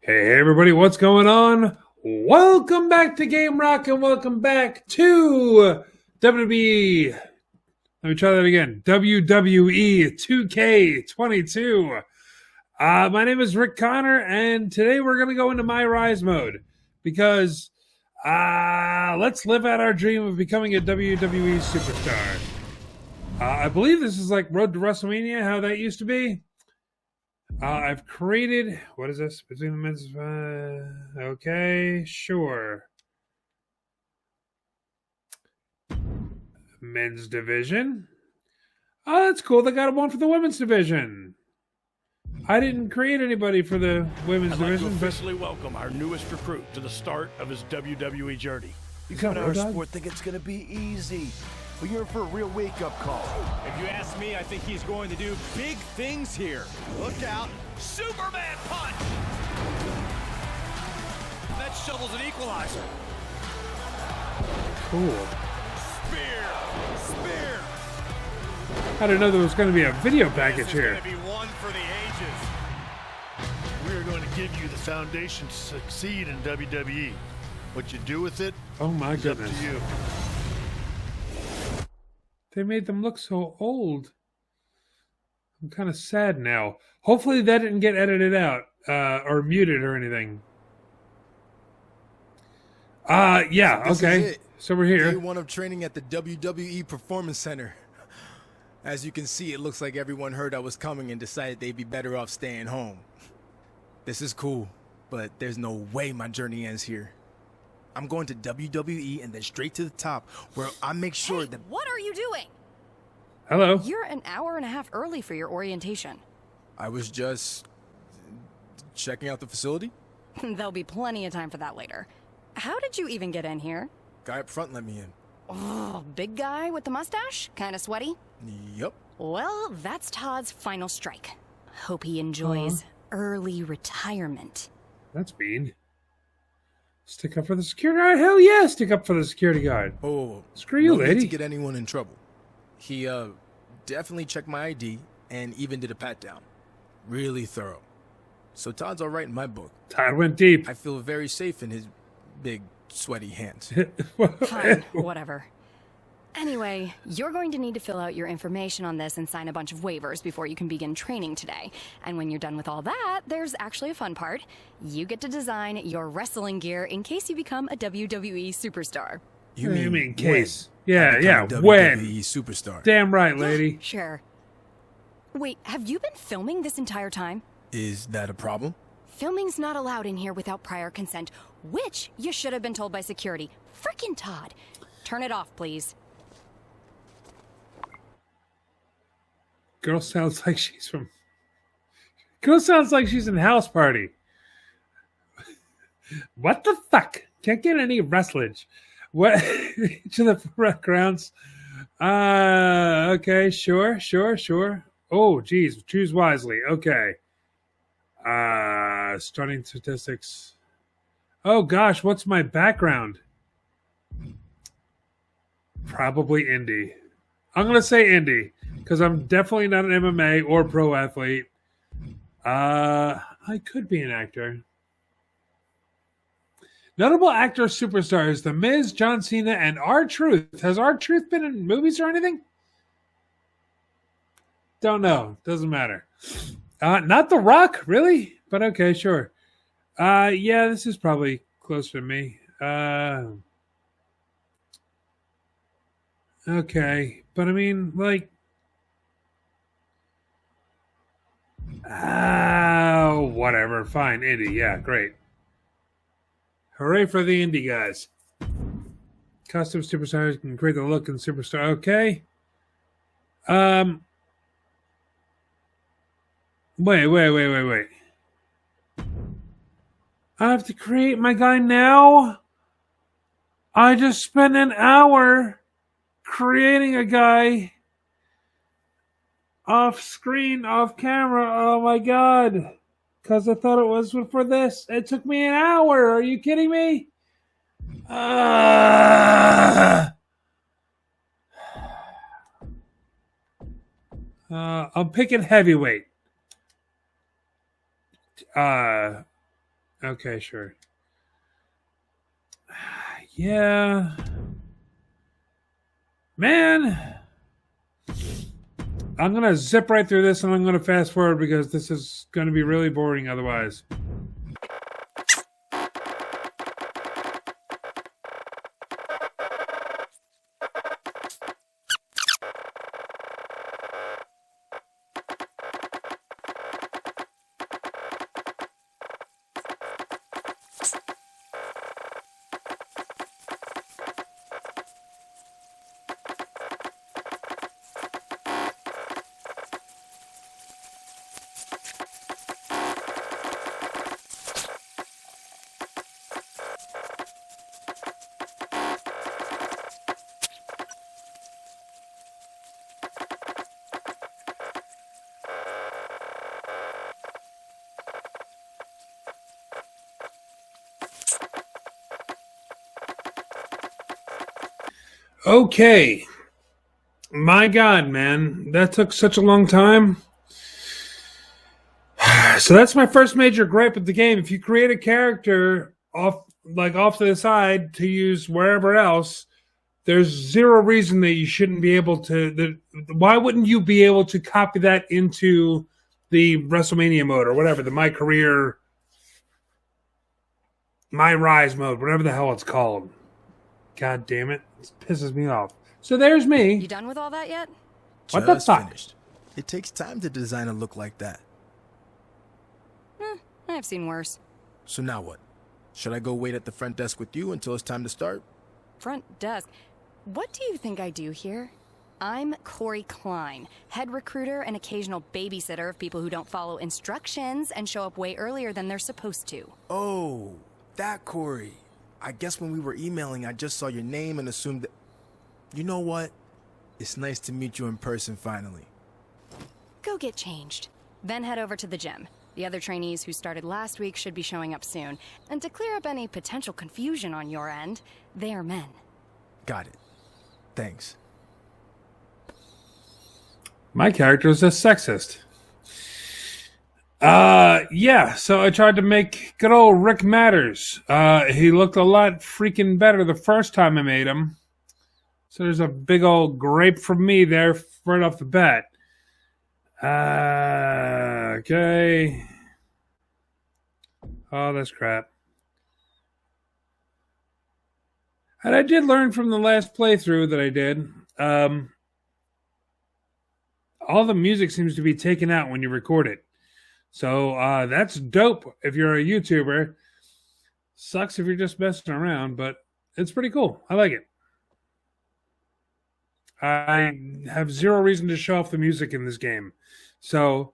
Hey everybody, what's going on? Welcome back to Game Rock and welcome back to WWE. Let me try that again. WWE 2K22. My name is Rick Connor and today we're going to go into My Rise mode because let's live out our dream of becoming a WWE superstar. I believe this is like Road to WrestleMania, how that used to be. I've created, what is this? Between the men's, okay, sure. Men's division. Oh, that's cool. They got one for the women's division. I didn't create anybody for the women's division. I'd like to officially welcome our newest recruit to the start of his WWE journey. You come to our sport, think it's going to be easy. But you're in for a real wake-up call. If you ask me, I think he's going to do big things here. Look out. Superman punch! That shovel's an equalizer. Cool. Spear! I didn't know there was going to be a video package here. This is going to be one for the ages. We are going to give you the foundation to succeed in WWE. What you do with it Oh my is goodness. up to you. They made them look so old. I'm kind of sad now. Hopefully that didn't get edited out or muted or anything. Yeah, So this okay. is it. So we're here. Day one of training at the WWE Performance Center. As you can see, it looks like everyone heard I was coming and decided they'd be better off staying home. This is cool, but there's no way my journey ends here. I'm going to WWE and then straight to the top, where I make sure that... What are you doing? Hello. You're an hour and a half early for your orientation. I was just... checking out the facility. There'll be plenty of time for that later. How did you even get in here? Guy up front let me in. Oh, big guy with the mustache? Kinda sweaty? Yup. Well, that's Todd's final strike. Hope he enjoys early retirement. That's mean. Stick up for the security guard? Hell yeah, stick up for the security guard. Oh, Screw you, no need lady. to get anyone in trouble. He, definitely checked my ID and even did a pat-down. Really thorough. So Todd's all right in my book. Todd went deep. I feel very safe in his big, sweaty hands. Fine, whatever. Anyway, you're going to need to fill out your information on this and sign a bunch of waivers before you can begin training today. And when you're done with all that, there's actually a fun part. You get to design your wrestling gear in case you become a WWE superstar. You mean when case? I Yeah, become yeah, a WWE when? superstar. Damn right, lady. Sure. Wait, have you been filming this entire time? Is that a problem? Filming's not allowed in here without prior consent, which you should have been told by security. Frickin' Todd. Turn it off, please. Girl sounds like she's from... Girl sounds like she's in House Party. What the fuck? Can't get any wrestlage. What? Each of the backgrounds. Okay, sure. Oh, geez, choose wisely. Okay. Starting statistics. Oh gosh, what's my background? Probably indie. I'm gonna say indie because I'm definitely not an MMA or pro athlete. I could be an actor. Notable actor superstars: The Miz, John Cena, and R-Truth. Has R-Truth been in movies or anything? Don't know. Doesn't matter. Not The Rock, really? But okay, sure. Yeah, this is probably closer to me. Okay, but I mean, like, whatever. Fine, indie. Yeah, great. Hooray for the indie guys. Costume superstars can create the look and superstar. Okay. Wait. I have to create my guy now? I just spent an hour creating a guy off screen, off camera. Oh my god. Because I thought it was for this. It took me an hour. Are you kidding me? I'm picking heavyweight. Okay, sure. Yeah. Man. I'm going to zip right through this and I'm going to fast forward because this is going to be really boring otherwise. Okay. My God, man. That took such a long time. So that's my first major gripe with the game. If you create a character off to the side to use wherever else, there's zero reason that you shouldn't be able to. Why wouldn't you be able to copy that into the WrestleMania mode or whatever, the My Career, My Rise mode, whatever the hell it's called? God damn it. It pisses me off. So there's me. You done with all that yet? What the Just fuck? finished. It takes time to design a look like that. I've seen worse. So now what? Should I go wait at the front desk with you until it's time to start? Front desk. What do you think I do here? I'm Corey Klein, head recruiter and occasional babysitter of people who don't follow instructions and show up way earlier than they're supposed to. Oh, that Corey. I guess when we were emailing, I just saw your name and assumed that... You know what? It's nice to meet you in person finally. Go get changed. Then head over to the gym. The other trainees who started last week should be showing up soon. And to clear up any potential confusion on your end, they are men. Got it. Thanks. My character is a sexist. Yeah, so I tried to make good old Rick Matters. He looked a lot freaking better the first time I made him. So there's a big old grape from me there right off the bat. Okay. Oh, that's crap. And I did learn from the last playthrough that I did. All the music seems to be taken out when you record it. So that's dope if you're a YouTuber. Sucks if you're just messing around, but it's pretty cool. I like it. I have zero reason to show off the music in this game. So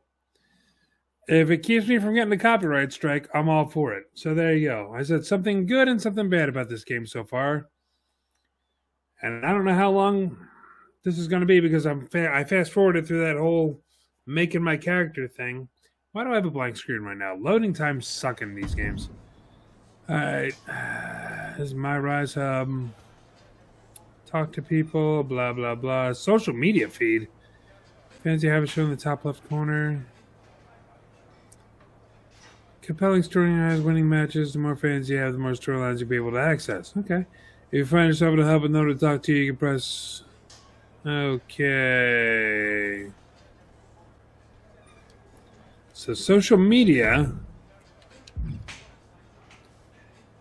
if it keeps me from getting a copyright strike, I'm all for it. So there you go. I said something good and something bad about this game so far. And I don't know how long this is going to be because I fast forwarded through that whole making my character thing. Why do I have a blank screen right now? Loading times suck in these games. All right. This is my Rise Hub. Talk to people, blah, blah, blah. Social media feed. Fans you have it shown in the top left corner. Compelling storylines, winning matches. The more fans you have, the more storylines you'll be able to access. Okay. If you find yourself in a hub with no one to talk to, you can press... Okay. So social media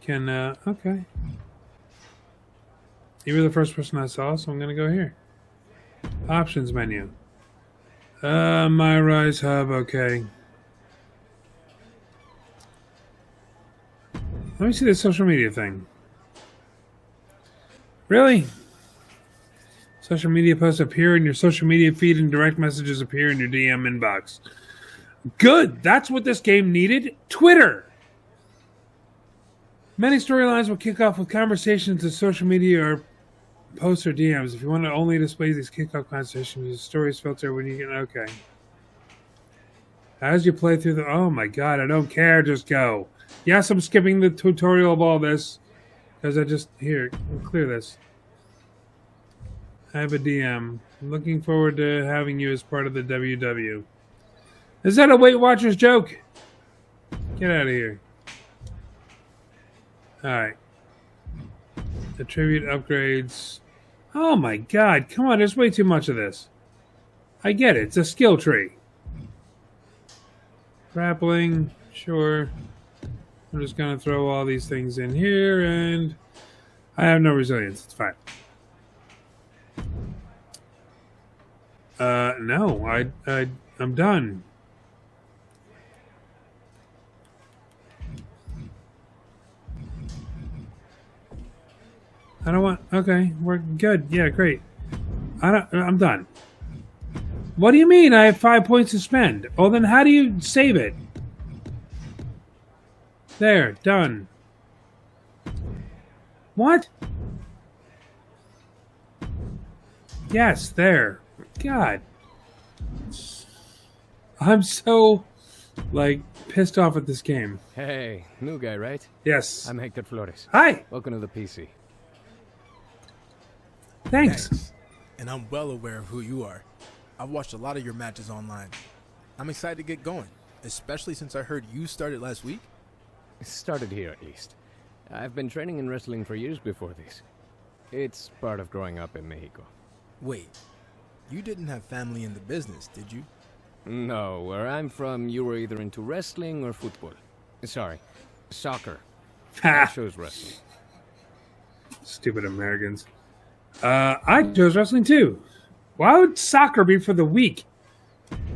can... Okay. You were the first person I saw, so I'm going to go here. Options menu. My Rise Hub, okay. Let me see the social media thing. Really? Social media posts appear in your social media feed and direct messages appear in your DM inbox. Good! That's what this game needed. Twitter! Many storylines will kick off with conversations to social media or posts or DMs. If you want to only display these kickoff conversations, use stories filter when you get... Okay. As you play through the... Oh my god, I don't care. Just go. Yes, I'm skipping the tutorial of all this. Because I just... Here, clear this. I have a DM. I'm looking forward to having you as part of the WW. Is that a Weight Watchers joke? Get out of here. Alright. Attribute upgrades. Oh my god, come on, there's way too much of this. I get it, it's a skill tree. Grappling, sure. I'm just gonna throw all these things in here, and I have no resilience, it's fine. No, I'm done. I don't want. Okay, we're good. Yeah, great. I'm done. What do you mean? I have 5 points to spend. Oh, then how do you save it? There, done. What? Yes, there. God, I'm so like pissed off at this game. Hey, new guy, right? Yes. I'm Hector Flores. Hi. Welcome to the PC. Thanks. And I'm well aware of who you are. I've watched a lot of your matches online. I'm excited to get going, especially since I heard you started last week. It started here, at least. I've been training in wrestling for years before this. It's part of growing up in Mexico. Wait, you didn't have family in the business, did you? No, where I'm from, you were either into wrestling or football. Sorry, soccer. I chose wrestling. Stupid Americans. I chose wrestling too. Why would soccer be for the weak?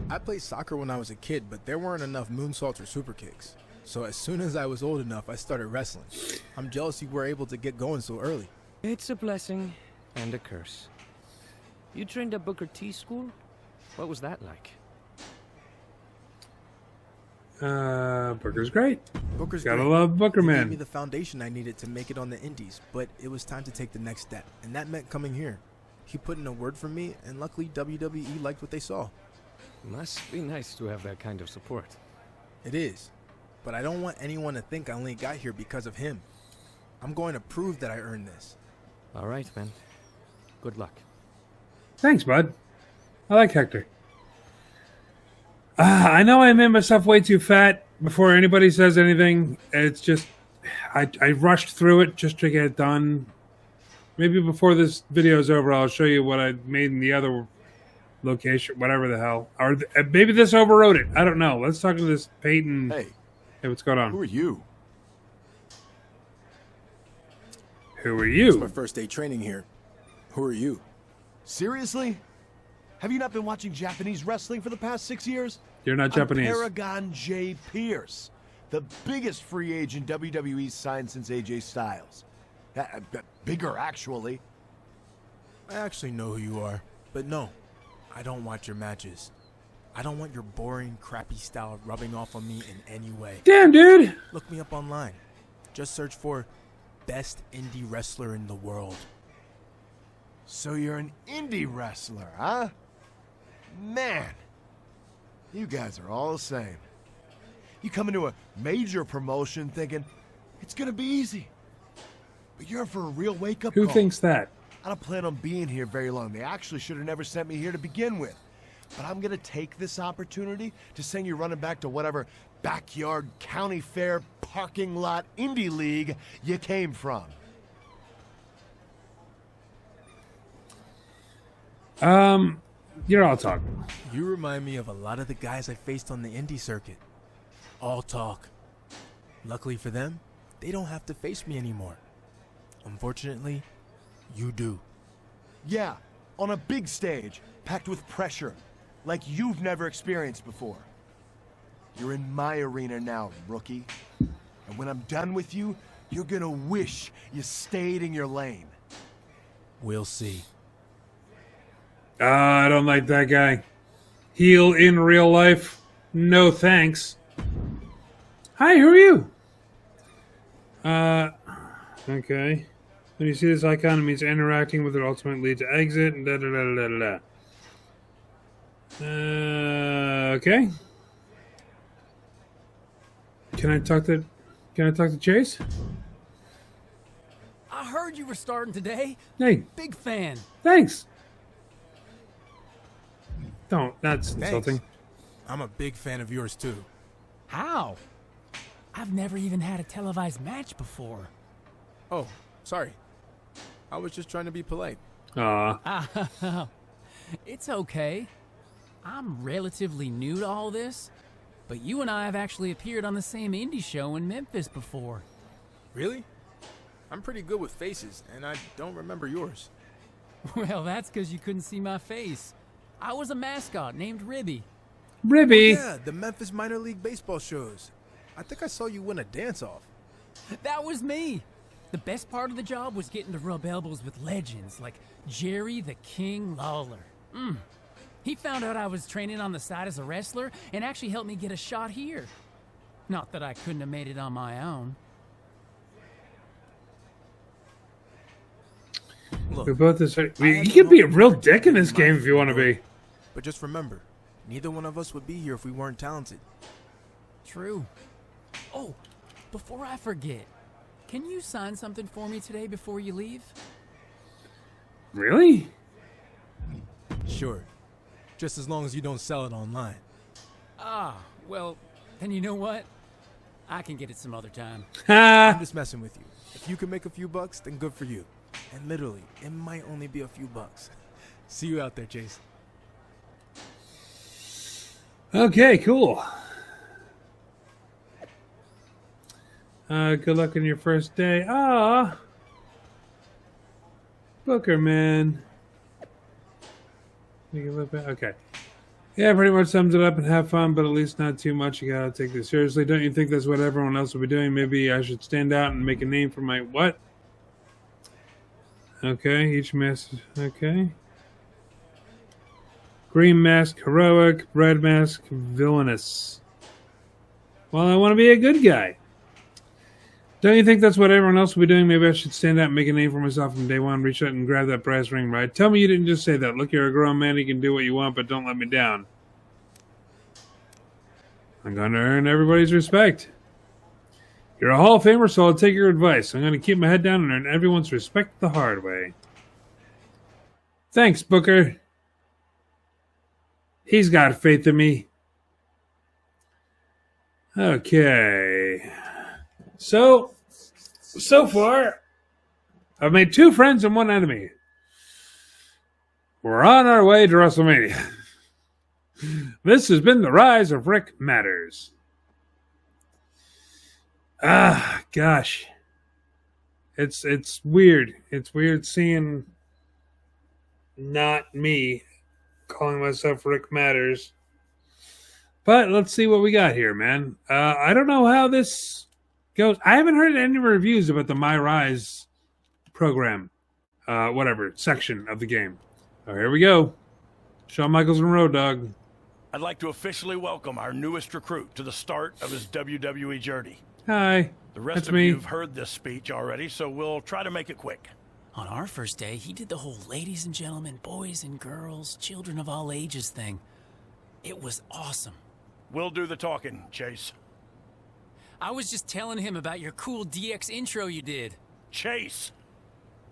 I played soccer when I was a kid, but there weren't enough moonsaults or super kicks. So as soon as I was old enough, I started wrestling. I'm jealous you were able to get going so early. It's a blessing and a curse. You trained at Booker T school? What was that like? Booker's great. Booker's Gotta great. love Booker, He man. gave me the foundation I needed to make it on the indies, but it was time to take the next step, and that meant coming here. He put in a word for me, and luckily WWE liked what they saw. Must be nice to have that kind of support. It is, but I don't want anyone to think I only got here because of him. I'm going to prove that I earned this. All right, man. Good luck. Thanks, bud. I like Hector. I know I made myself way too fat before anybody says anything. It's just, I rushed through it just to get it done. Maybe before this video is over, I'll show you what I made in the other location, whatever the hell. Or maybe this overrode it. I don't know. Let's talk to this Peyton. Hey, Hey, what's going on? who are you? Who are It's my you? first day training here. Who are you? Seriously? Have you not been watching Japanese wrestling for the past 6 years? You're not Japanese. I'm Paragon J. Pierce, the biggest free agent WWE's signed since AJ Styles. Bigger, actually. I actually know who you are, but no, I don't watch your matches. I don't want your boring, crappy style rubbing off on me in any way. Damn, dude. Look me up online. Just search for best indie wrestler in the world. So you're an indie wrestler, huh? Man, you guys are all the same. You come into a major promotion thinking it's gonna be easy, but you're in for a real wake-up Who call. thinks that? I don't plan on being here very long. They actually should have never sent me here to begin with. But I'm gonna take this opportunity to send you running back to whatever backyard county fair parking lot indie league you came from. You're all talk. You remind me of a lot of the guys I faced on the indie circuit. All talk. Luckily for them, they don't have to face me anymore. Unfortunately, you do. Yeah, on a big stage, packed with pressure, like you've never experienced before. You're in my arena now, rookie. And when I'm done with you, you're gonna wish you stayed in your lane. We'll see. I don't like that guy. Heel in real life? No thanks. Hi, who are you? Okay. When you see this icon, it means interacting with it ultimately leads to exit and da da da da da da. Okay. Can I talk to Chase? I heard you were starting today. Hey, Big fan. thanks. Don't. That's Thanks. insulting. I'm a big fan of yours too. How? I've never even had a televised match before. Oh, sorry. I was just trying to be polite. Aw. It's okay. I'm relatively new to all this, but you and I have actually appeared on the same indie show in Memphis before. Really? I'm pretty good with faces, and I don't remember yours. Well, that's because you couldn't see my face. I was a mascot named Ribby. Ribby. Yeah, the Memphis minor league baseball shows. I think I saw you win a dance-off. That was me. The best part of the job was getting to rub elbows with legends like Jerry the King Lawler. He found out I was training on the side as a wrestler and actually helped me get a shot here. Not that I couldn't have made it on my own. Look, We're both this. You can be a real dick in this game if you want to be. but just remember, neither one of us would be here if we weren't talented. True. Oh, before I forget, can you sign something for me today before you leave? Really? Sure. Just as long as you don't sell it online. Ah, well, then you know what? I can get it some other time. I'm Ha! just messing with you. If you can make a few bucks, then good for you. And literally, it might only be a few bucks. See you out there, Chase. Okay, cool. Good luck on your first day. Ah, Booker, man. You can look back. Okay. Yeah, pretty much sums it up and have fun, but at least not too much. You gotta take this seriously. Don't you think that's what everyone else will be doing? Maybe I should stand out and make a name for my what? Okay, each mask. Okay. Green mask, heroic. Red mask, villainous. Well, I want to be a good guy. Don't you think that's what everyone else will be doing? Maybe I should stand out and make a name for myself from day one. Reach out and grab that brass ring, right? Tell me you didn't just say that. Look, you're a grown man. You can do what you want, but don't let me down. I'm going to earn everybody's respect. You're a Hall of Famer, so I'll take your advice. I'm going to keep my head down and earn everyone's respect the hard way. Thanks, Booker. He's got faith in me. Okay. So far, I've made 2 friends and 1 enemy. We're on our way to WrestleMania. This has been the rise of Rick Matters. Ah, gosh. It's weird. It's weird seeing not me calling myself Rick Matters. But let's see what we got here, man. I don't know how this goes. I haven't heard any reviews about the My Rise program, section of the game. Oh, here we go. Shawn Michaels and Road Dogg. I'd like to officially welcome our newest recruit to the start of his WWE journey. Hi, The rest that's of me. you have heard this speech already, so we'll try to make it quick. On our first day, he did the whole ladies and gentlemen, boys and girls, children of all ages thing. It was awesome. We'll do the talking, Chase. I was just telling him about your cool DX intro you did. Chase!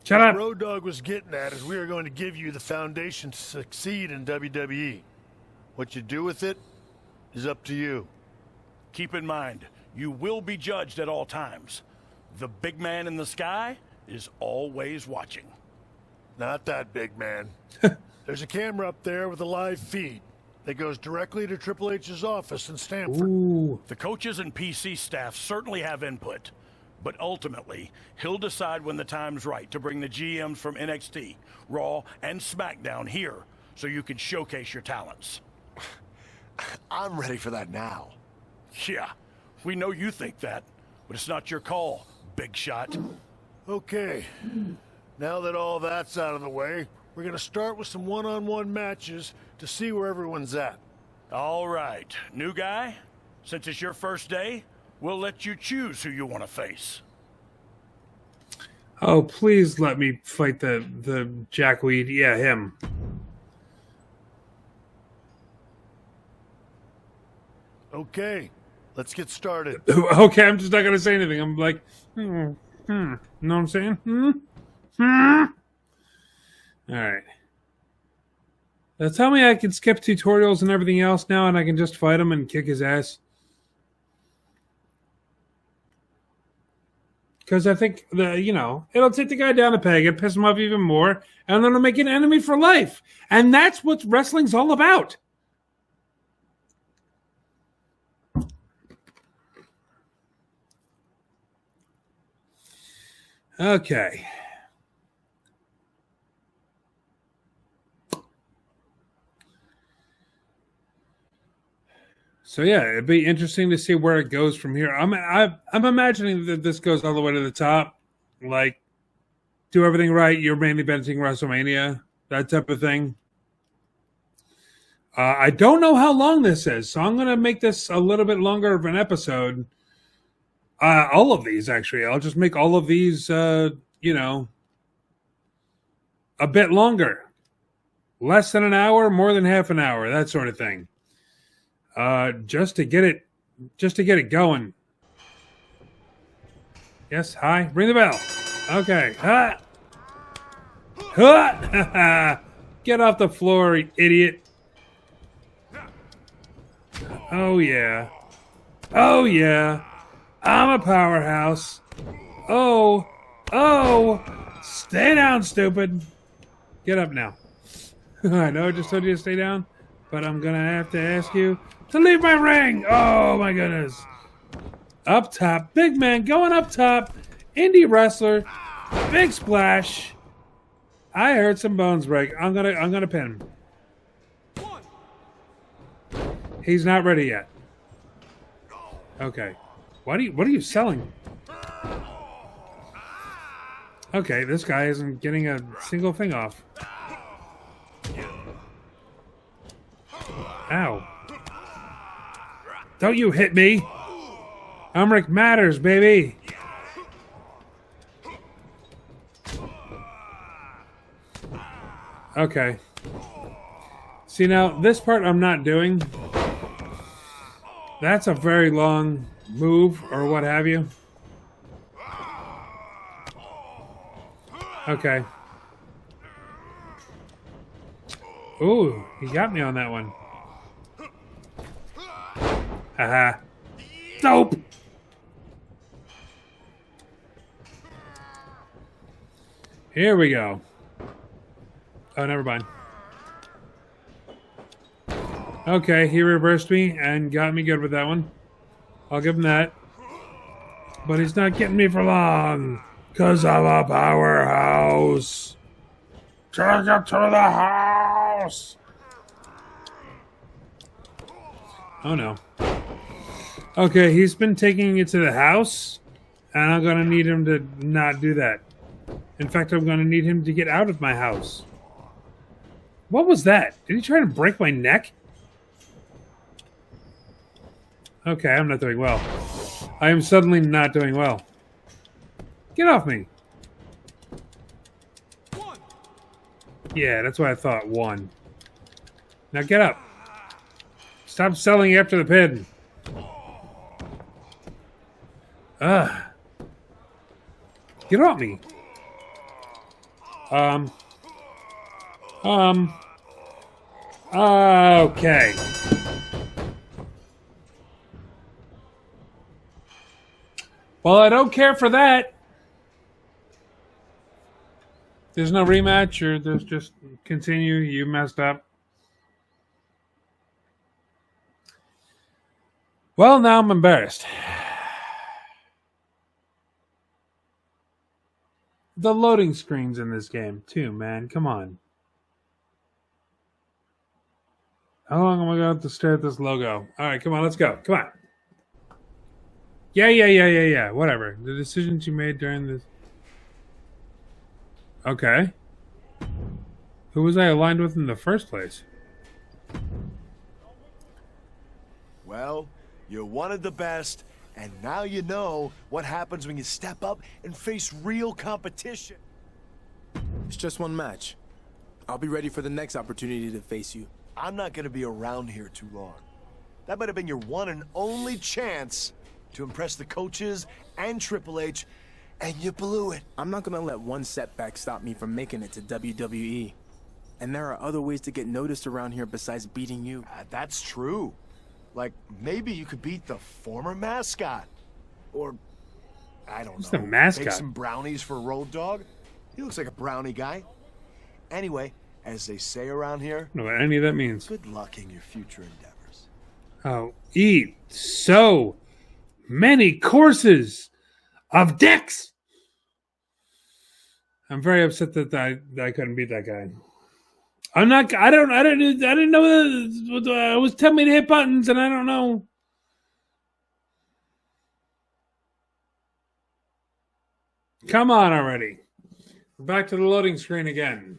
Shut up. Road Dogg was getting at is we are going to give you the foundation to succeed in WWE. What you do with it is up to you. Keep in mind, you will be judged at all times. The big man in the sky is always watching. Not that big man. There's a camera up there with a live feed that goes directly to Triple H's office in Stamford. Ooh. The coaches and PC staff certainly have input, but ultimately, he'll decide when the time's right to bring the GMs from NXT, Raw, and SmackDown here so you can showcase your talents. I'm ready for that now. Yeah, we know you think that, but it's not your call, big shot. Okay, now that all that's out of the way, we're going to start with some one-on-one matches to see where everyone's at. All right, new guy, since it's your first day, we'll let you choose who you want to face. Oh, please let me fight the jackweed. Yeah, him. Okay, let's get started. Okay, I'm just not going to say anything. I'm like, You know what I'm saying? All right. Tell me I can skip tutorials and everything else now and I can just fight him and kick his ass. Because I think, it'll take the guy down a peg and piss him off even more, and then it'll make an enemy for life. And that's what wrestling's all about. Okay. So yeah, it'd be interesting to see where it goes from here. I'm imagining that this goes all the way to the top, like do everything right. You're main eventing WrestleMania, that type of thing. I don't know how long this is, so I'm going to make this a little bit longer of an episode. All of these, actually. I'll just make all of these, a bit longer. Less than an hour, more than half an hour, that sort of thing. Just to get it going. Yes, hi. Ring the bell. Okay. Ha! Ha! Get off the floor, you idiot. Oh, yeah. Oh, yeah. I'm a powerhouse. Oh. Stay down, stupid. Get up now. I know I just told you to stay down, but I'm going to have to ask you to leave my ring. Oh, my goodness. Up top. Big man going up top. Indie wrestler. Big splash. I heard some bones break. I'm gonna pin him. He's not ready yet. Okay. What are you selling? Okay, this guy isn't getting a single thing off. Ow. Don't you hit me. Umric matters, baby. Okay. See, now, this part I'm not doing. That's a very long move, or what have you. Okay. Ooh, he got me on that one. Haha. Dope! Here we go. Oh, never mind. Okay, he reversed me and got me good with that one. I'll give him that. But he's not getting me for long. Because I'm a powerhouse. Take it to the house. Oh, no. Okay, he's been taking it to the house. And I'm going to need him to not do that. In fact, I'm going to need him to get out of my house. What was that? Did he try to break my neck? Okay, I'm not doing well. I am suddenly not doing well. Get off me. Yeah, that's what I thought. One. Now get up. Stop selling after the pin. Ugh. Get off me. Okay. Well, I don't care for that. There's no rematch, or there's just continue. You messed up. Well, now I'm embarrassed. The loading screens in this game, too, man. Come on. How long am I going to have to stare at this logo? All right, come on, let's go. Come on. Yeah. Whatever. The decisions you made during this. Okay. Who was I aligned with in the first place? Well, you're one of the best, and now you know what happens when you step up and face real competition. It's just one match. I'll be ready for the next opportunity to face you. I'm not gonna be around here too long. That might have been your one and only chance to impress the coaches and Triple H, and you blew it. I'm not gonna let one setback stop me from making it to WWE. And there are other ways to get noticed around here besides beating you. That's true. Like, maybe you could beat the former mascot. Or I don't He's know. the mascot. Bake some brownies for Road Dogg? He looks like a brownie guy. Anyway, as they say around here, I don't know what any of that means. good luck in your future endeavors. Oh, eat so many courses of dicks. I'm very upset that I couldn't beat that guy. I'm not. I didn't know it was telling me to hit buttons, and I don't know. Come on already. Back to the loading screen again.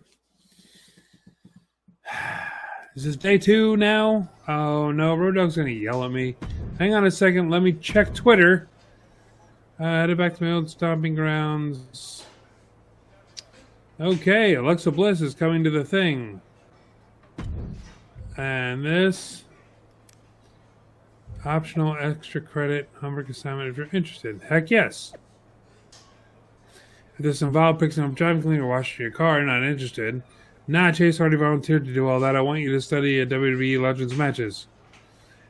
Is this day 2 now? Oh no, Road Dogg's gonna yell at me. Hang on a second, let me check Twitter. Headed back to my old stomping grounds. Okay, Alexa Bliss is coming to the thing. And this optional extra credit homework assignment if you're interested. Heck yes. If this involved fixing up driving cleaning or washing your car, not interested. Nah, Chase already volunteered to do all that. I want you to study WWE Legends matches.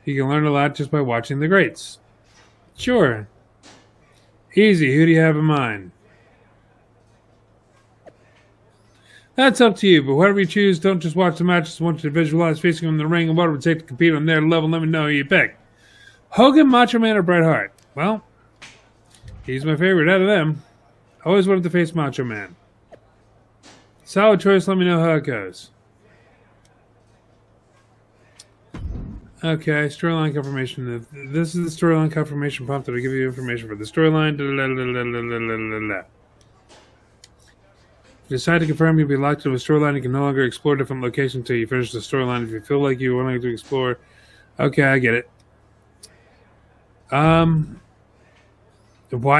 You can learn a lot just by watching the greats. Sure. Easy. Who do you have in mind? That's up to you, but whatever you choose, don't just watch the matches. I want you to visualize facing them in the ring and what it would take to compete on their level. Let me know who you pick. Hogan, Macho Man, or Bret Hart? Well, he's my favorite out of them. I always wanted to face Macho Man. Solid choice, let me know how it goes. Okay, storyline confirmation. This is the storyline confirmation prompt that will give you information for the storyline. If you decide to confirm, you'll be locked into a storyline. You can no longer explore different locations until you finish the storyline. If you feel like you want to explore... Okay, I get it. Why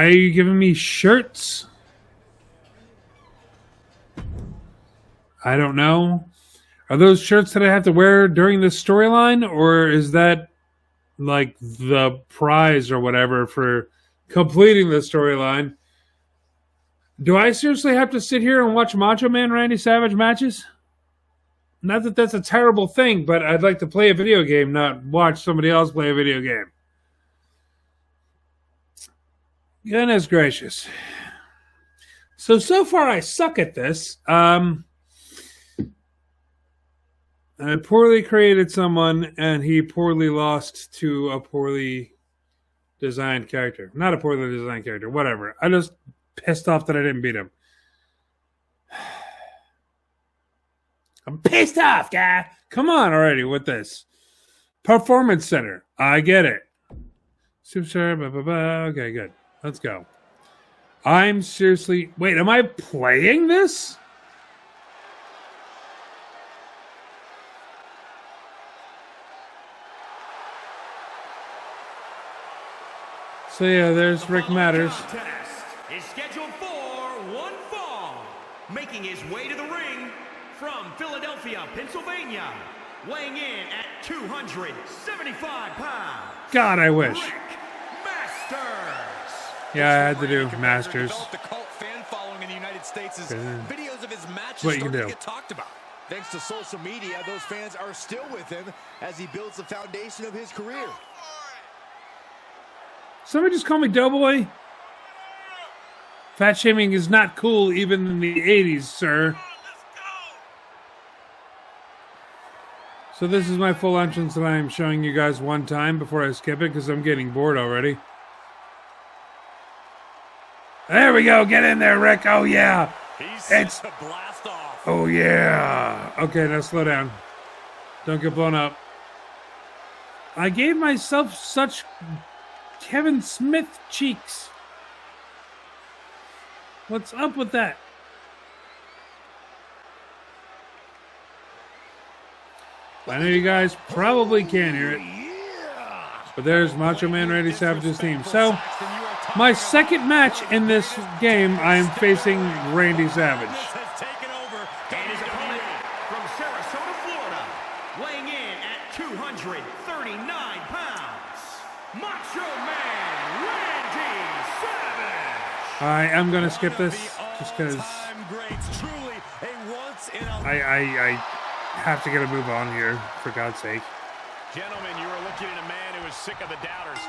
are you giving me shirts? I don't know. Are those shirts that I have to wear during the storyline, or is that like the prize or whatever for completing the storyline? Do I seriously have to sit here and watch Macho Man Randy Savage matches? Not that that's a terrible thing, but I'd like to play a video game, not watch somebody else play a video game. Goodness gracious. So far I suck at this. I poorly created someone, and he poorly lost to a poorly designed character. Not a poorly designed character, whatever. I just pissed off that I didn't beat him. I'm pissed off, guy. Come on already with this. Performance Center. I get it. Superstar, blah, blah, blah. Okay, good. Let's go. I'm seriously... Wait, am I playing this? So yeah, there's Rick Matters. Is scheduled for one fall, making his way to the ring from Philadelphia, Pennsylvania, weighing in at 275 pounds. God, I wish. Rick Masters. Yeah, I had to do Masters. The cult fan following in the United States is videos of his matches what you can starting do. to get talked about. Thanks to social media, those fans are still with him as he builds the foundation of his career. Somebody just call me Doughboy. Fat shaming is not cool even in the 80s, sir. So this is my full entrance that I am showing you guys one time before I skip it because I'm getting bored already. There we go. Get in there, Rick. Oh, yeah. It's a blast off. Oh, yeah. Okay, now slow down. Don't get blown up. I gave myself such Kevin Smith cheeks. What's up with that? I know you guys probably can't hear it, but there's Macho Man Randy Savage's theme. So, my second match in this game, I am facing Randy Savage. And his opponent from Sarasota, Florida, weighing in at 239 pounds, Macho Man Randy Savage. I am going to skip this just because I have to get a move on here, for God's sake. Gentlemen, you are looking at a man who is sick of the doubters,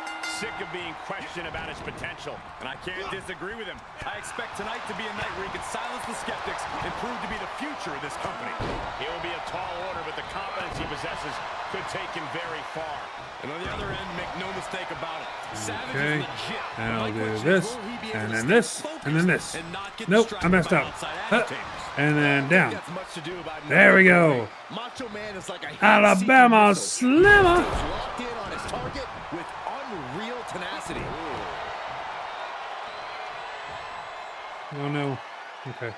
sick of being questioned about his potential, and I can't disagree with him. I expect tonight to be a night where he can silence the skeptics and prove to be the future of this company. It will be a tall order, but the confidence he possesses could take him very far. And on the other end, make no mistake about it, Savage is legit. And I'll do this, and then this, and then this. Nope, I messed up. And then down. There we go. Alabama Slammer. Locked in on his target with unreal tenacity. Oh no. Okay.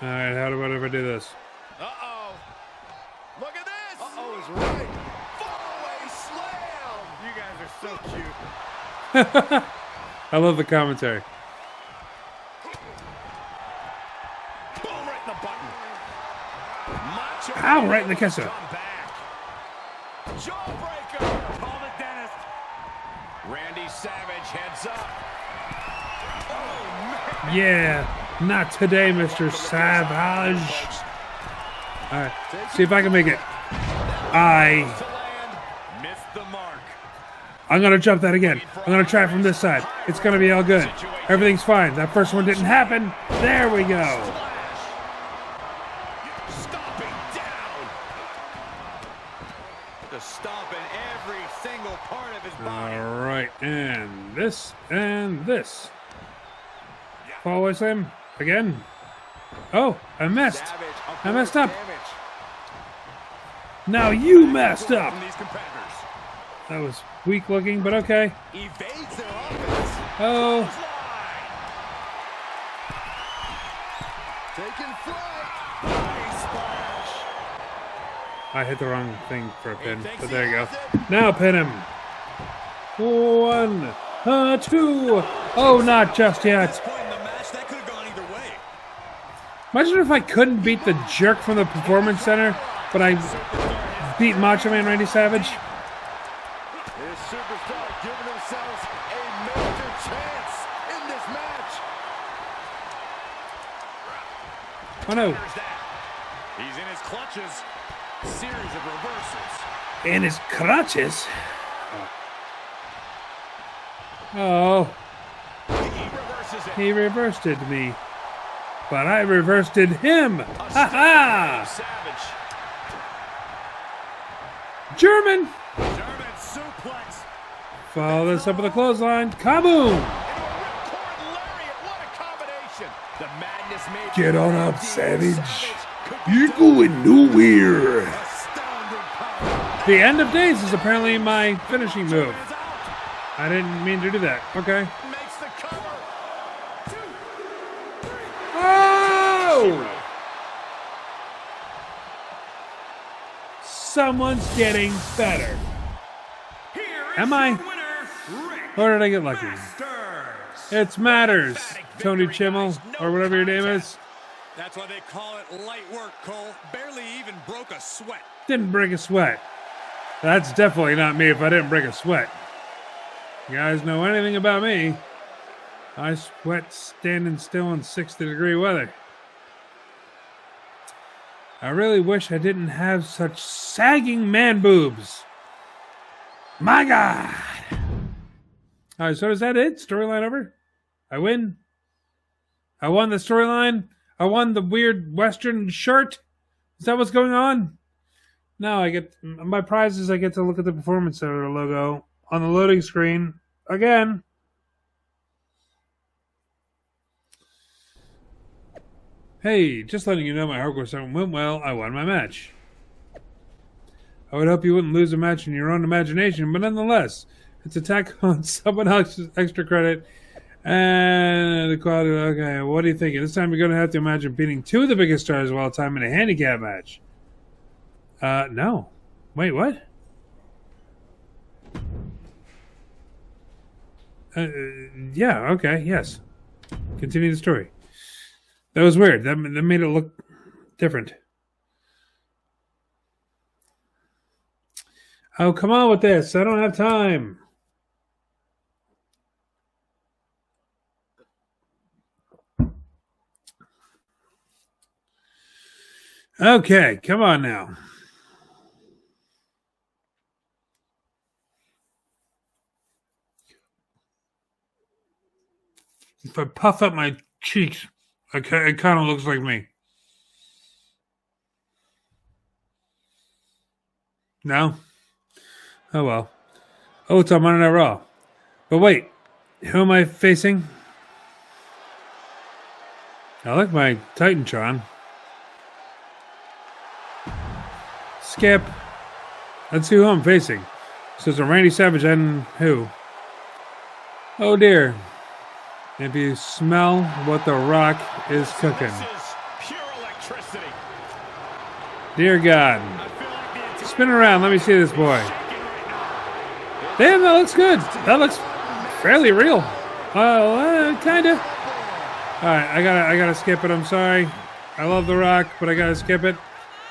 All right. How about if I do this? Uh-oh. Look at this. Uh-oh is right. Fall away slam. You guys are so cute. I love the commentary. Boom, right in the button. Macho Ow, right in the kisser. Jawbreaker. Call the dentist. Randy Savage heads up. Oh, man. Yeah, not today, Mr. Savage. All right, see if I can make it. Missed the mark. I'm going to jump that again. I'm going to try it from this side. It's going to be all good. Everything's fine. That first one didn't happen. There we go. Stomping down. Just stomping every single part of his body. All right, and this and this. Fall away slam again. Oh, I messed. I messed up. Now you messed up. That was weak looking, but okay. Evades their offense. Oh. Taking flight. Body splash. I hit the wrong thing for a pin, but there you go. Now pin him. 1, 2. Oh, not just yet. Imagine if I couldn't beat the jerk from the Performance Center, but I beat Macho Man Randy Savage. His superstar giving themselves a major chance in this match. Oh no. He's in his clutches. Series of reversals. In his crutches. Oh. He reversed it to me. But I reversed it him. Ha ha! German. German suplex. Follow this up with a clothesline. Kaboom! What a combination. The madness made. Get on up, Savage. You're going nowhere. The end of days is apparently my finishing move. I didn't mean to do that. Okay. Makes the cover. Oh! Someone's getting better. Am I? Or did I get lucky? It's Matters, Tony Chimmel, or whatever your name is. That's why they call it light work, Cole. Barely even broke a sweat. Didn't break a sweat. That's definitely not me if I didn't break a sweat. You guys know anything about me? I sweat standing still in 60-degree weather. I really wish I didn't have such sagging man boobs. My God. All right, so is that it? Storyline over? I win? I won the storyline? I won the weird Western shirt? Is that what's going on? No, I get my prize is I get to look at the Performance Center logo on the loading screen again. Hey, just letting you know my hardcore segment went well. I won my match. I would hope you wouldn't lose a match in your own imagination, but nonetheless, it's attack on someone else's extra credit and the quality. Okay, what are you thinking? This time you're going to have to imagine beating two of the biggest stars of all time in a handicap match. No. Wait, what? Yeah, okay, yes. Continue the story. That was weird. That made it look different. Oh, come on with this. I don't have time. Okay, come on now. If I puff up my cheeks, it kind of looks like me. No? Oh well. Oh, it's on Monday Night Raw. But wait, who am I facing? I like my Titantron. Skip. Let's see who I'm facing. So it's a Randy Savage and who? Oh dear. If you smell what The Rock is cooking. Pure electricity. Dear God. Spin around. Let me see this boy. Damn, that looks good. That looks fairly real. Kinda. Alright, I gotta skip it. I'm sorry. I love The Rock, but I gotta skip it.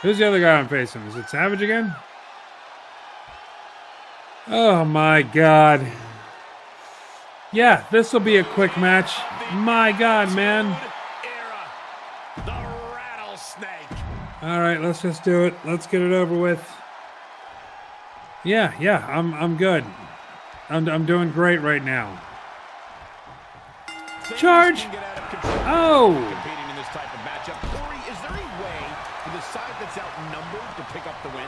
Who's the other guy I'm facing? Is it Savage again? Oh my God. Yeah, this will be a quick match. My God, man. The rattlesnake. Alright, let's just do it. Let's get it over with. Yeah, I'm good. I'm doing great right now. Charge! Oh! Competing in this type of matchup. Corey, is there any way for the side that's outnumbered to pick up the win?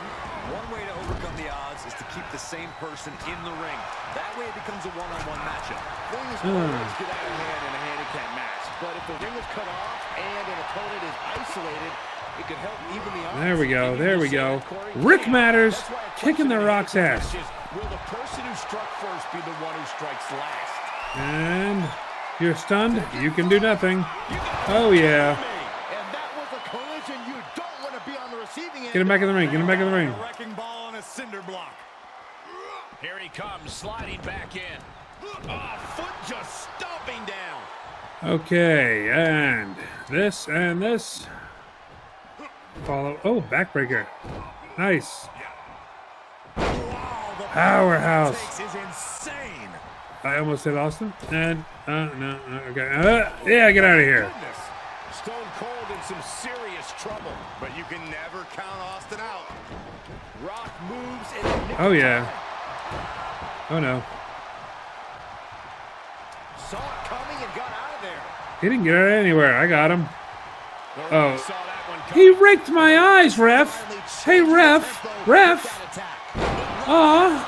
One way to overcome the odds is to keep the same person in the ring. That way it becomes a one-on-one matchup. Things always get out of hand in a handicap match, but if the ring is cut off and an opponent is isolated, it could help even the odds. There we go, there we go. Rick Matters kicking The Rock's ass. Will the person who struck first be the one who strikes last? And you're stunned. You can do nothing. Oh, yeah. And that was a collision you don't want to be on the receiving end. Get him back in the ring. Get him back in the ring. A wrecking ball on a cinder block. Here he comes, sliding back in. Oh, foot just stomping down. Okay, and this and this. Follow. Oh, backbreaker. Nice. Powerhouse. Is insane. I almost hit Austin. And, no, okay. Yeah, get out of here. Stone Cold in some serious trouble. But you can never count Austin out. Rock moves in. Oh, yeah. Oh, no. Saw it coming and got out of there. He didn't get out anywhere. I got him. Oh. He raked my eyes, ref. Hey, ref. Ref. Aw.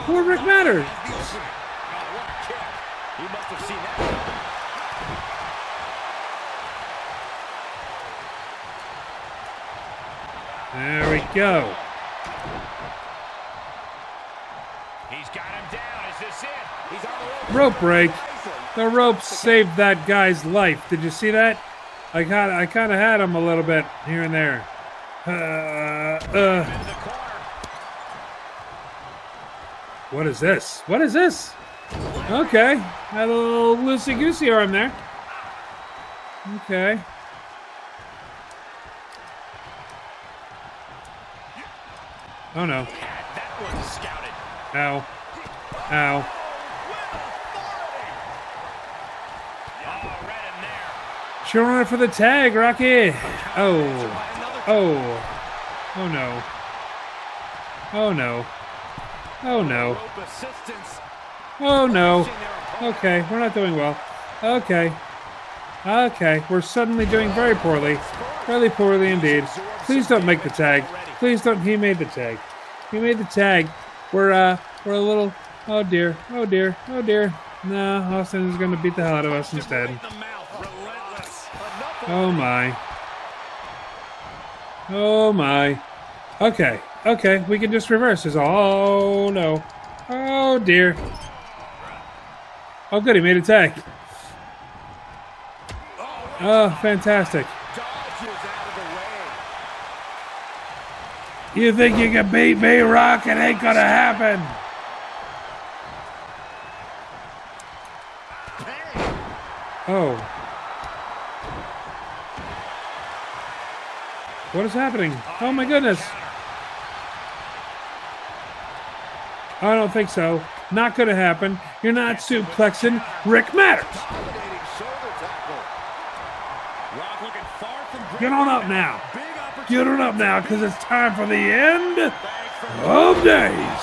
Poor Rick Matters. He must have seen that. There we go. He's got him down. Is this it? He's on the Rope break. The rope saved that guy's life. Did you see that? I kind of had him a little bit here and there. What is this? What is this? Okay. Had a little loosey-goosey arm there. Okay. Oh, no. That one's scouted. Ow. Ow. Oh, right in there. She'll run for the tag, Rocky. Oh. Oh. Oh, no. Oh, no. Oh, no. Oh, no. Okay, we're not doing well. Okay. Okay, we're suddenly doing very poorly. Really poorly indeed. Please don't make the tag. Please don't. He made the tag. He made the tag. We're a little. Oh dear. Oh dear. Oh dear. No, Austin is going to beat the hell out of us instead. Oh my. Oh my. Okay. Okay, we can just reverse this. Oh no. Oh dear. Oh good, he made a tag. Oh, fantastic. You think you can beat me, Rock? It ain't gonna happen. Oh. What is happening? Oh my goodness. I don't think so. Not gonna happen. You're not suplexing Rick Matters. Get on up now. Get on up now, because it's time for the end of days.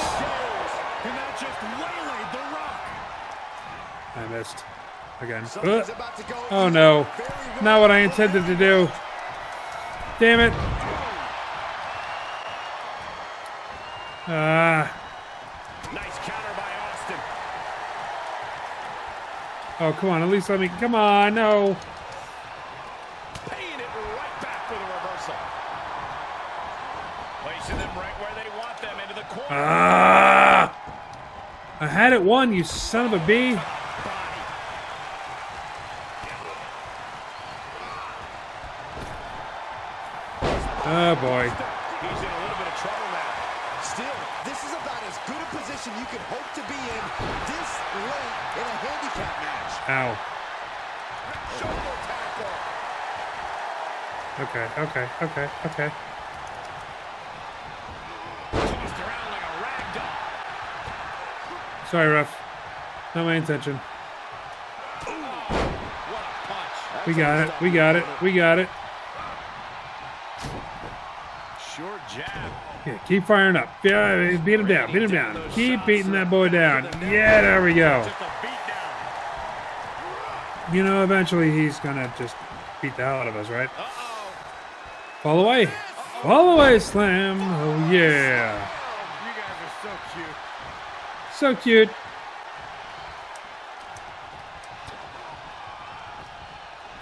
I missed. again. Oh no. Not what I intended to do. Damn it. Nice counter by Austin. Oh, come on. At least let me. Come on. No. Paying it right back with a reversal. Placing them right where they want them, into the corner. I had it won, you son of a bee. Oh boy. He's in a little bit of trouble now. Still, this is about as good a position you could hope to be in this late in a handicap match. Ow. Shoulder tackle. Okay. Tossed around like a rag doll. Sorry, ref. Not my intention. What a punch. We got it. Short jab. Yeah, keep firing up. Yeah, beat him down. Keep beating that boy down. Yeah, there we go. Just a beat down. You know, eventually he's gonna just beat the hell out of us, right? Fall away. Slam. Oh, yeah. You guys are so cute. So cute.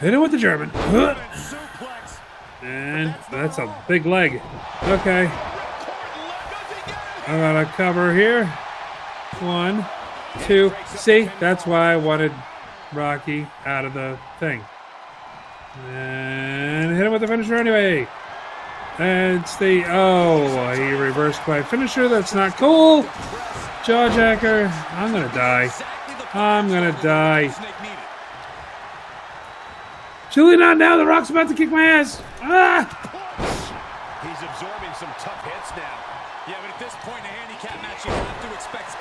Hit him with the German. Huh. Suplex. And that's a big leg. Okay. I got a cover here. 1, 2. See, that's why I wanted Rocky out of the thing. And hit him with the finisher anyway. And it's the... Oh, he reversed my finisher. That's not cool. Jawjacker. I'm going to die. Chilly not now. The Rock's about to kick my ass. He's absorbing some tough hits now. Yeah, but at this point in a handicap match, you have to expect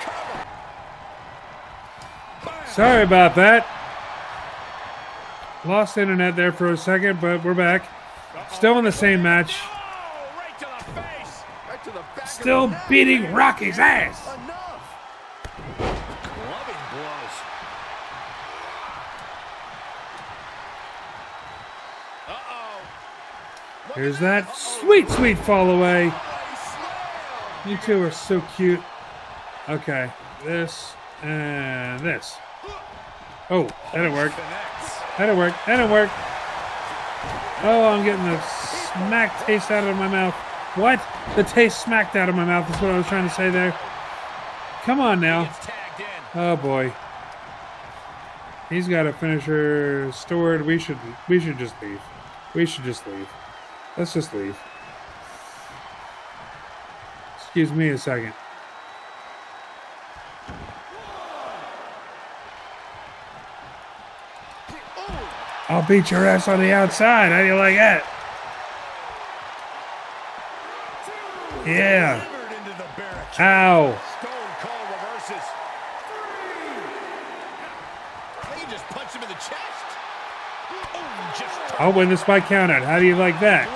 cover. Sorry about that. Lost internet there for a second, but we're back. Still in the same match. Right to the face. Right to the back. Still beating Rocky's ass. Enough. Loving blows. Here's that sweet fall away. You two are so cute. Okay, this and this. Oh, that didn't work. That didn't work. Oh, I'm getting the smack taste out of my mouth. What? The taste smacked out of my mouth is what I was trying to say there. Come on now. Oh boy. He's got a finisher stored. We should just leave. Let's just leave. Excuse me a second. I'll beat your ass on the outside. How do you like that? Yeah. Ow. Stone Cold reverses. He just punched him in the chest. Oh, just I'll win this by count out. How do you like that?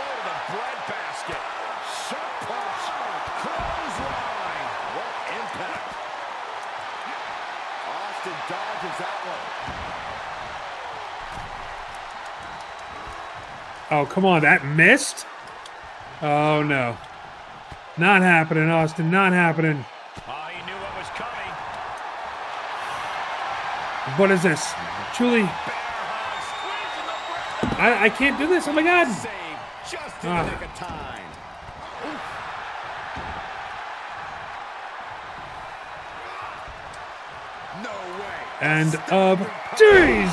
Oh, come on. That missed? Oh, no. Not happening, Austin. Not happening. Oh, he knew what was coming. What is this? Truly. I can't do this. Oh, my God. Just in the nick of time. No way. End of days.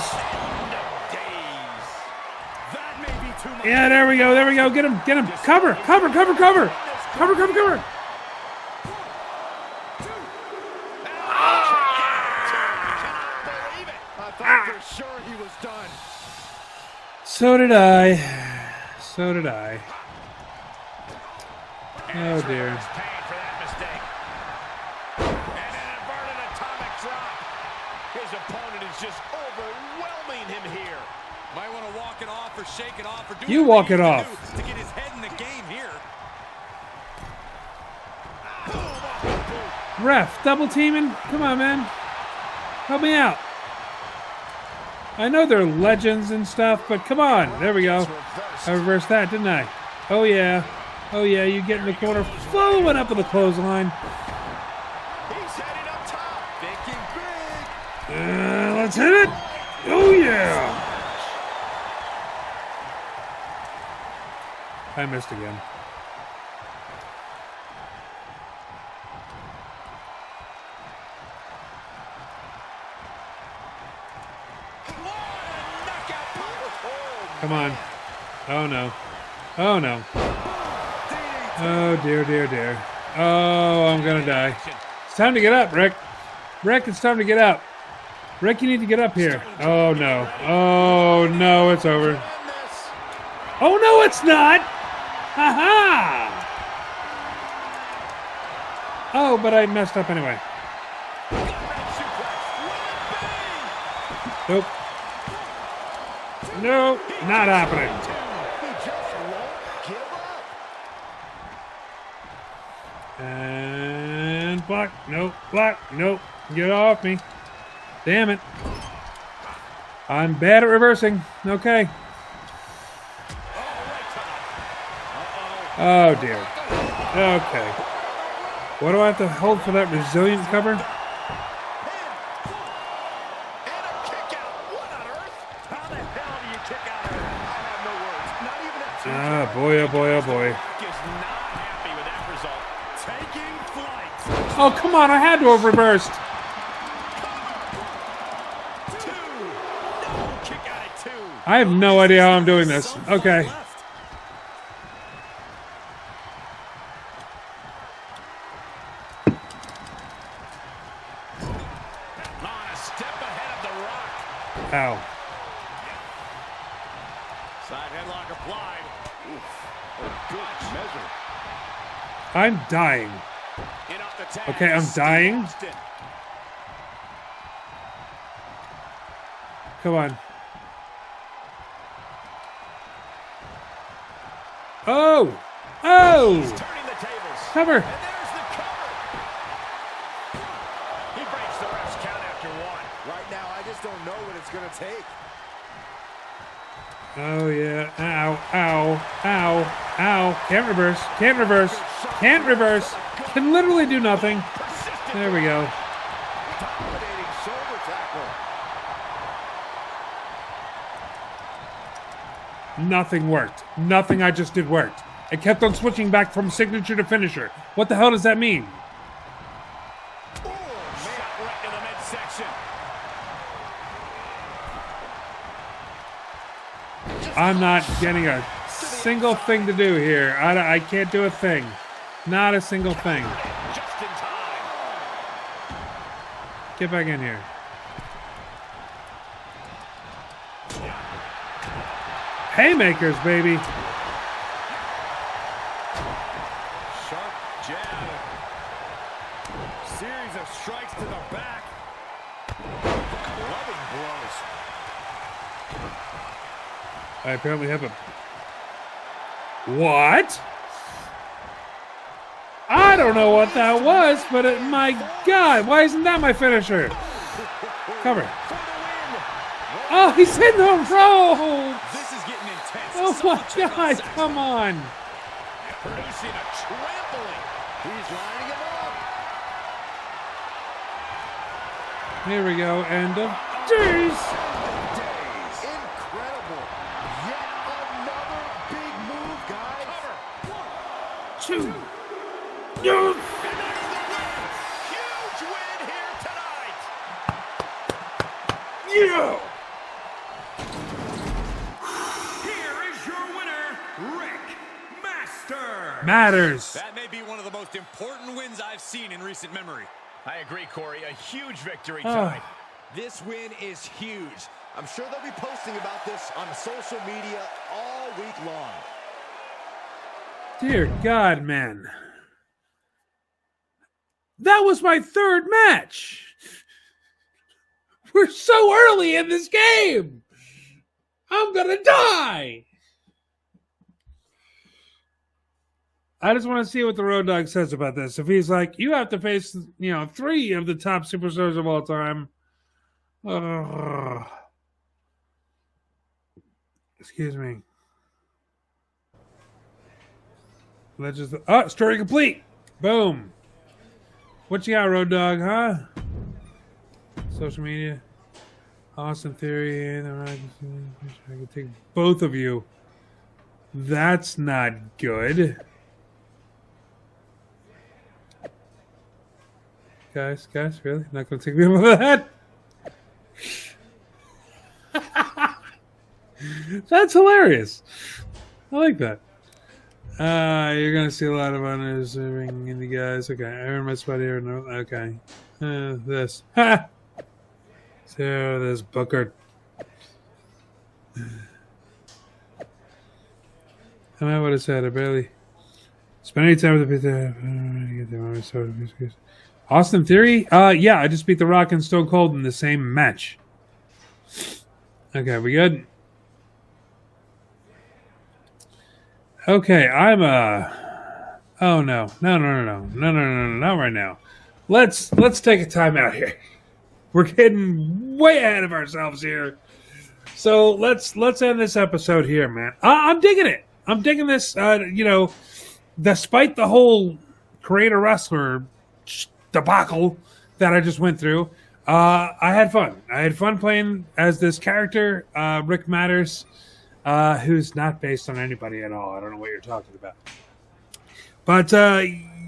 Yeah, there we go. Get him. Cover. I thought for sure he was done. So did I. Oh, dear. His opponent is just overwhelming him here. Might want to walk it off or shake it off or do You walk it off. to get his head in the game here. Ref, double teaming? Come on, man. Help me out. I know they're legends and stuff, but come on. There we go. I reversed that, didn't I? Oh, yeah. Oh, yeah, you get in the corner, following up with a clothesline. He's heading up top. Thinking big. Let's hit it. Oh, yeah. I missed again. Come on. Oh, no. Oh, no. Oh, dear, dear, dear. Oh, I'm going to die. It's time to get up, Rick. Rick, it's time to get up. Rick, you need to get up here. Oh, no. Oh, no, it's over. Oh, no, it's not. Ha-ha. Oh, but I messed up anyway. Nope. No, not happening. And block. Nope. Block. Nope. Get off me. Damn it. I'm bad at reversing. Okay. Oh, dear. Okay. What do I have to hold for that resilient cover? Ah, boy, oh boy, oh boy. Oh, come on, I had to have reversed. I have no idea how I'm doing this. Okay. Ow. Side headlock applied. Oof. A good measure. I'm dying. Okay, I'm dying. Come on. Oh! Oh! Cover! He breaks the ref's count after one. Right now, I just don't know what it's going to take. Oh, yeah. Ow, ow, ow, ow. Can't reverse. Can't reverse. Can't reverse. Can literally do nothing. There we go. Dominating shoulder tackle. Nothing worked. Nothing I just did worked. I kept on switching back from signature to finisher. What the hell does that mean? Shot right to the midsection. I'm not getting a single thing to do here. I can't do a thing. Not a single thing. Just in time. Get back in here. Haymakers, baby. Sharp jab. Series of strikes to the back. Clubbing blows. I apparently have a... What? I don't know what that was, but my God, why isn't that my finisher? Cover. Oh, he's hitting home roll. This is getting intense. Oh my God, come on. Producing a trampling. He's lining him up. Here we go, end of days. Incredible. Yet another big move, guys. Cover. 2. Huge win here tonight. Yeah. Here is your winner, Rick Master. Matters. That may be one of the most important wins I've seen in recent memory. I agree, Corey. A huge victory tonight. This win is huge. I'm sure they'll be posting about this on social media all week long. Dear God, man. That was my third match. We're so early in this game. I'm gonna die. I just want to see what the Road Dogg says about this. If he's like, you have to face, 3 of the top superstars of all time. Excuse me. Legends. Oh, story complete. Boom. What you got, Road Dogg, huh? Social media. Austin Theory. And I can take both of you. That's not good. Guys, really? Not going to take me over that? That's hilarious. I like that. You're going to see a lot of undeserving indie guys. Okay, I earned my spot here. No, okay. This. Ha! So, this Booker. I know what I said. I barely spent any time with the Austin Theory? Yeah, I just beat The Rock and Stone Cold in the same match. Okay, we good? Okay, I'm oh no, not right now. Let's take a time out here. We're getting way ahead of ourselves here. So let's end this episode here, man. I'm digging it. I'm digging this. Despite the whole creator wrestler debacle that I just went through, I had fun. I had fun playing as this character, Rick Matters. Who's not based on anybody at all. I don't know what you're talking about. But,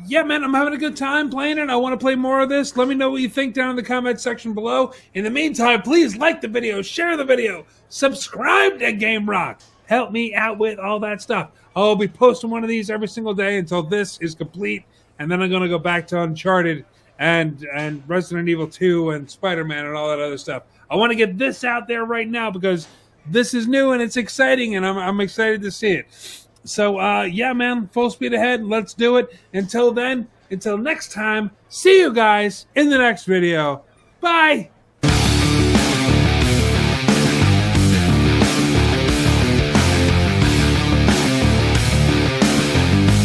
yeah, man, I'm having a good time playing it. I want to play more of this. Let me know what you think down in the comment section below. In the meantime, please like the video, share the video, subscribe to Game Rock. Help me out with all that stuff. I'll be posting one of these every single day until this is complete. And then I'm going to go back to Uncharted and Resident Evil 2 and Spider-Man and all that other stuff. I want to get this out there right now because this is new and it's exciting, and I'm excited to see it. So, yeah, man, full speed ahead. Let's do it. Until then, until next time, see you guys in the next video. Bye.